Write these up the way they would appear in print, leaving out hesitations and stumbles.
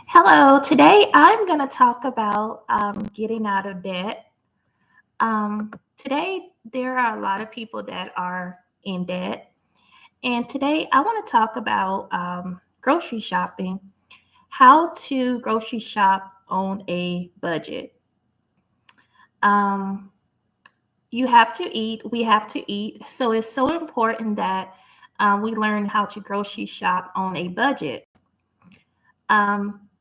Hello, today I'm going to talk about getting out of debt. Today, there are a lot of people that are in debt. And today, I want to talk about grocery shopping, how to grocery shop on a budget. Um, you have to eat, we have to eat. So it's so important that we learn how to grocery shop on a budget.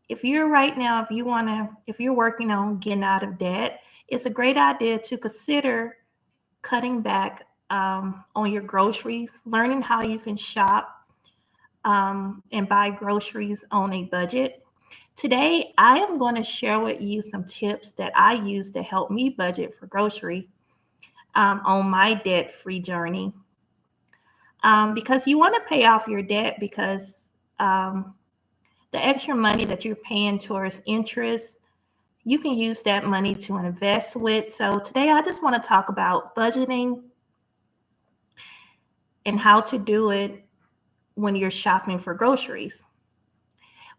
If you're right now, if you're working on getting out of debt, it's a great idea to consider cutting back on your groceries, learning how you can shop and buy groceries on a budget. Today, I am going to share with you some tips that I use to help me budget for grocery on my debt free journey. Because you want to pay off your debt because the extra money that you're paying towards interest, you can use that money to invest with. So today I just want to talk about budgeting and how to do it when you're shopping for groceries.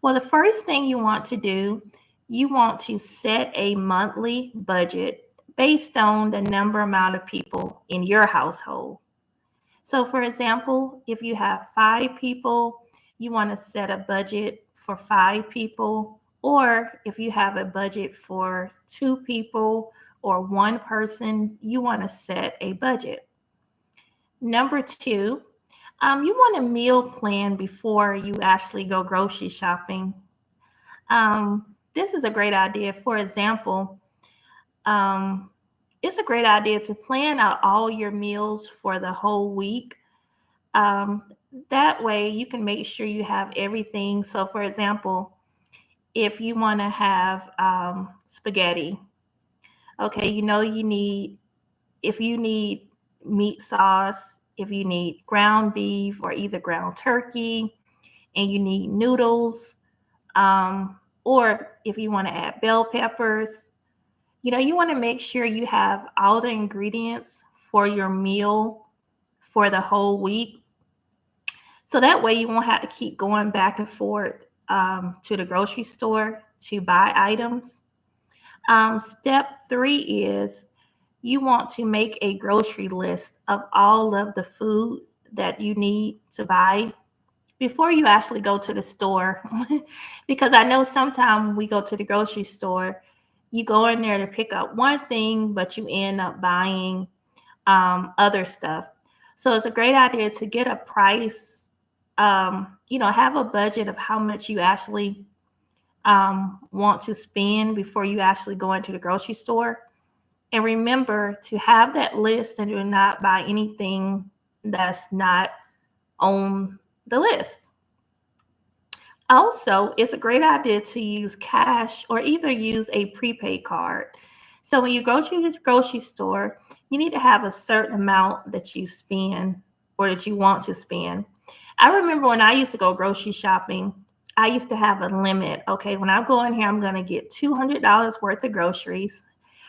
Well, the first thing you want to do, you want to set a monthly budget based on the number amount of people in your household. So for example, if you have 5 people, you want to set a budget for 5 people. Or if you have a budget for 2 people or one person, you want to set a budget. Number two, you want a meal plan before you actually go grocery shopping. This is a great idea. For example, um, it's a great idea to plan out all your meals for the whole week. Um, that way you can make sure you have everything. So, for example, if you want to have spaghetti, okay, if you need meat sauce, if you need ground beef or either ground turkey, and you need noodles, or if you want to add bell peppers, you want to make sure you have all the ingredients for your meal for the whole week. So that way you won't have to keep going back and forth to the grocery store to buy items. Step three is you want to make a grocery list of all of the food that you need to buy before you actually go to the store. Because I know sometimes we go to the grocery store, you go in there to pick up one thing, but you end up buying other stuff. So it's a great idea to get a price, have a budget of how much you actually want to spend before you actually go into the grocery store. And remember to have that list and do not buy anything that's not on the list. Also, it's a great idea to use cash or either use a prepaid card. So when you go to the grocery store, you need to have a certain amount that you spend or that you want to spend. I remember when I used to go grocery shopping, I used to have a limit. Okay, when I go in here, I'm going to get $200 worth of groceries.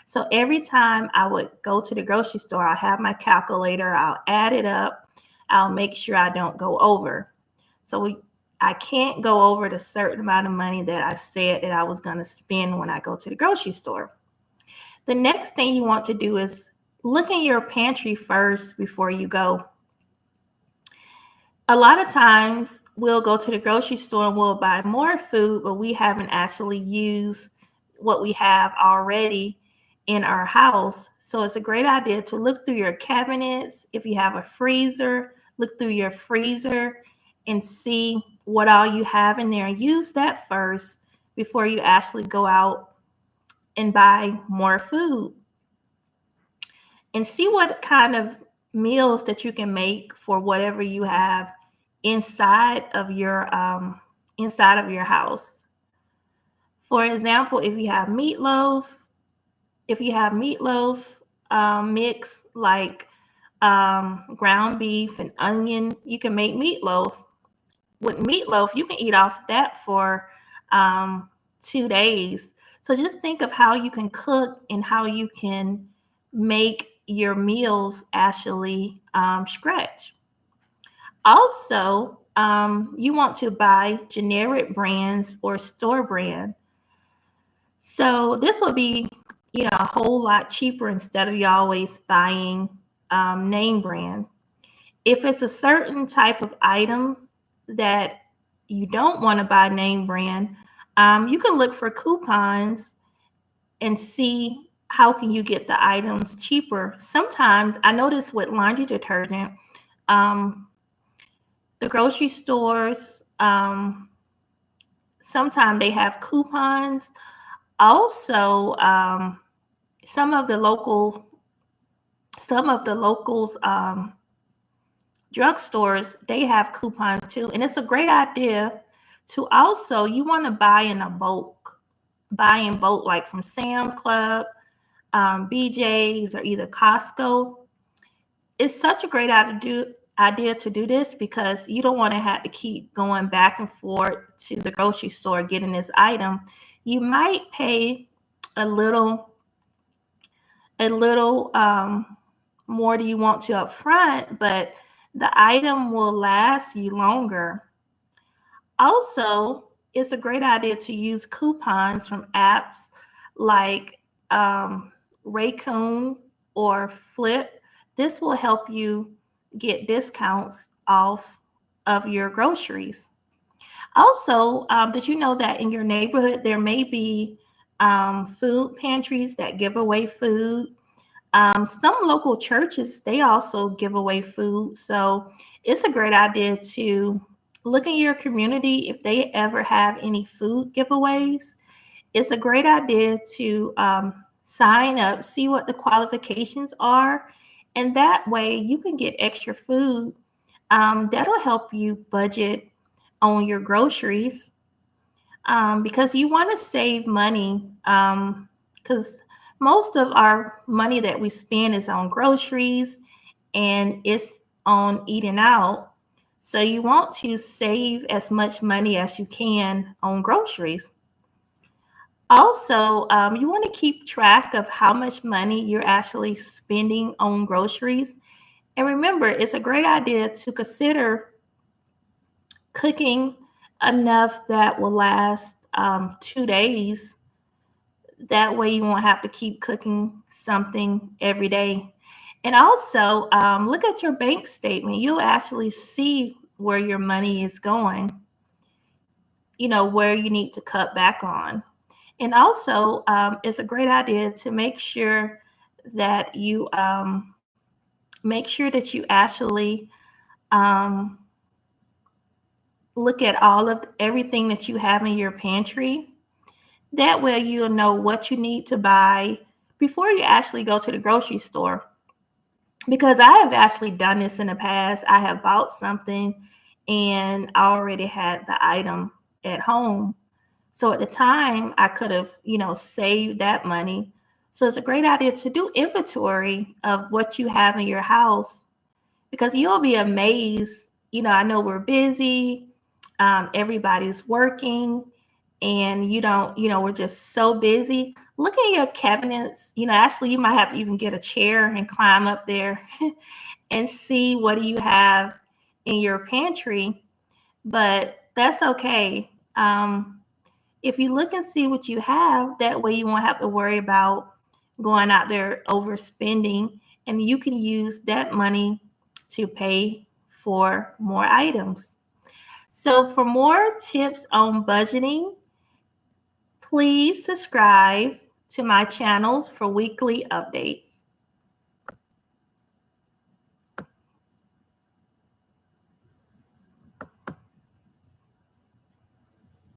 So every time I would go to the grocery store, I have my calculator, I'll add it up, I'll make sure I don't go over. So I can't go over the certain amount of money that I said that I was going to spend when I go to the grocery store. The next thing you want to do is look in your pantry first before you go. A lot of times we'll go to the grocery store and we'll buy more food, but we haven't actually used what we have already in our house. So it's a great idea to look through your cabinets. If you have a freezer, look through your freezer and see what all you have in there. Use that first before you actually go out and buy more food. And see what kind of meals that you can make for whatever you have inside of your house. For example, if you have meatloaf mix like ground beef and onion, you can make meatloaf. With meatloaf, you can eat off that for 2 days. So just think of how you can cook and how you can make your meals actually stretch. Also, you want to buy generic brands or store brand. So this will be, a whole lot cheaper instead of you always buying name brand. If it's a certain type of item that you don't want to buy name brand, you can look for coupons and see how can you get the items cheaper. Sometimes I notice with laundry detergent, um, the grocery stores, sometimes they have coupons. Also, some of the locals drugstores, they have coupons too, and it's a great idea to also, you want to buy in bulk, like from Sam Club, BJ's, or either Costco. It's such a great idea to do this because you don't want to have to keep going back and forth to the grocery store getting this item. You might pay a little more do you want to up front, but the item will last you longer. Also, it's a great idea to use coupons from apps like Raycon or Flip. This will help you get discounts off of your groceries. Also, did you know that in your neighborhood there may be food pantries that give away food? Some local churches, they also give away food. So it's a great idea to look in your community if they ever have any food giveaways. It's a great idea to sign up, see what the qualifications are, and that way you can get extra food. That'll help you budget on your groceries because you want to save money because most of our money that we spend is on groceries and it's on eating out. So you want to save as much money as you can on groceries. Also, you want to keep track of how much money you're actually spending on groceries. And remember, it's a great idea to consider cooking enough that will last 2 days. That way you won't have to keep cooking something every day. And also, look at your bank statement. You'll actually see where your money is going, where you need to cut back on. And also, it's a great idea to that you make sure that you actually um, look at all of everything that you have in your pantry. That way you'll know what you need to buy before you actually go to the grocery store. Because I have actually done this in the past. I have bought something and I already had the item at home. So at the time, I could have, saved that money. So it's a great idea to do inventory of what you have in your house because you'll be amazed. I know we're busy, everybody's working, and we're just so busy. Look at your cabinets. Actually, you might have to even get a chair and climb up there and see what do you have in your pantry. But that's okay. If you look and see what you have, that way you won't have to worry about going out there overspending, and you can use that money to pay for more items. So for more tips on budgeting, please subscribe to my channel for weekly updates.